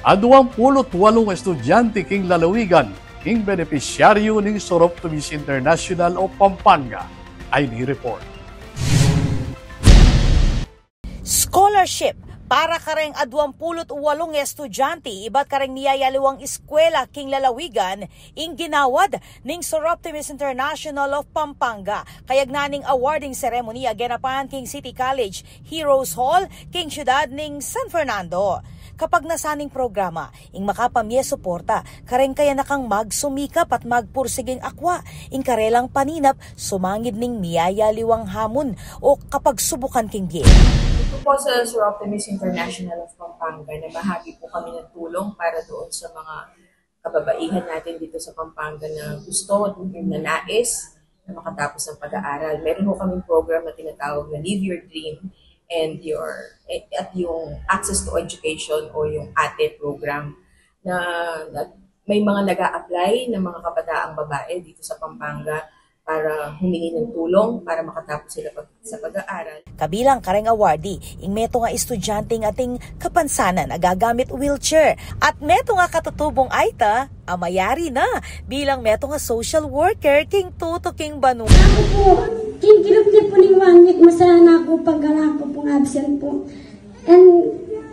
28 estudyante king lalawigan king benepisyaryo ng Soroptimis International o Pampanga ay ni-report. Scholarship para kareng 28 estudyante iba't kareng niyayaliwang eskwela king lalawigan ing ginawad ning Soroptimis International of Pampanga. Kayag naning awarding ceremony ginapan king City College Heroes Hall king syudad ning San Fernando. Kapag nasaning programa, ing makapamye suporta, kareng kaya nakang magsumikap at magpursiging akwa, ing karelang paninap, sumangid ning miyayaliwang hamon o kapag subukan king game. Ito po sa Soroptimis International of Pampanga na bahagi po kami ng tulong para doon sa mga kababaihan natin dito sa Pampanga na gusto at na nais na makatapos ng pag-aaral. Meron po kaming program na tinatawag na Live Your Dream and yung access to education o yung ATE program na may mga nag-a-apply ng mga kabataang babae dito sa Pampanga para humingi ng tulong para makatapos sila sa pag-aaral. Kabilang kareng awardee, ing meto nga estudyanteng ating kapansanan agagamit wheelchair at meto nga katutubong Aita, amayari na bilang meto nga social worker king Tuto king Banu. Ako po, king kilupti po ning 1 week, masaya na ako pagkala ko pong absent po. And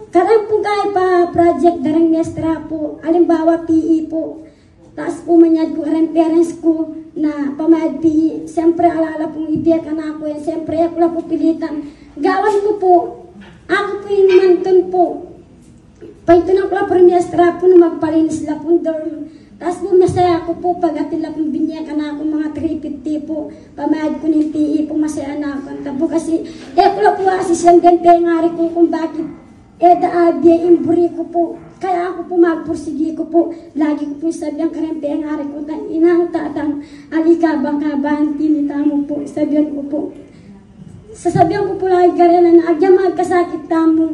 karang po kahit pa project darang mestra po, alimbawa PE po. Taas po manyad ko karang parents ko na pamayad PE. Siyempre alala pong ibiyak na ako yan. Siyempre ako lang po pilitan. Gawan ko po, ako po yung manton po. Paito na ko lang po mestra po na magpalinis lang po dorm. Tapos po masaya ako po pag-atin lang pong binyak na ako mga 350 po. Pamayad ko ng PE po, masaya na ako. Tabo kasi, ko lang po kasi siyang gantengari ko kung bakit daabya imburi ko po. Kaya ako po magpursigi ko po. Lagi ko po sabihan karempengari ko na inang tatang alikabang-kabang tinita mo po. Sabihan ko po. Sasabihan ko po lagi karena na agya magkasakit tamo.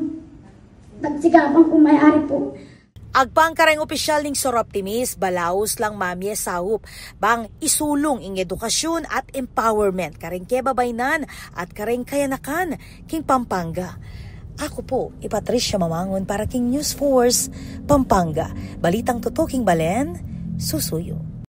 Pagsigabang ko may-ari po. Agpang kareng opisyal ning Soroptimis, balaos lang mamye sahup, bang isulong ing edukasyon at empowerment, kareng kebabaynan at kareng kayanakan, king Pampanga. Ako po, Patricia Mamangon para king News Force, Pampanga. Balitang Tuto king Balen, susuyo.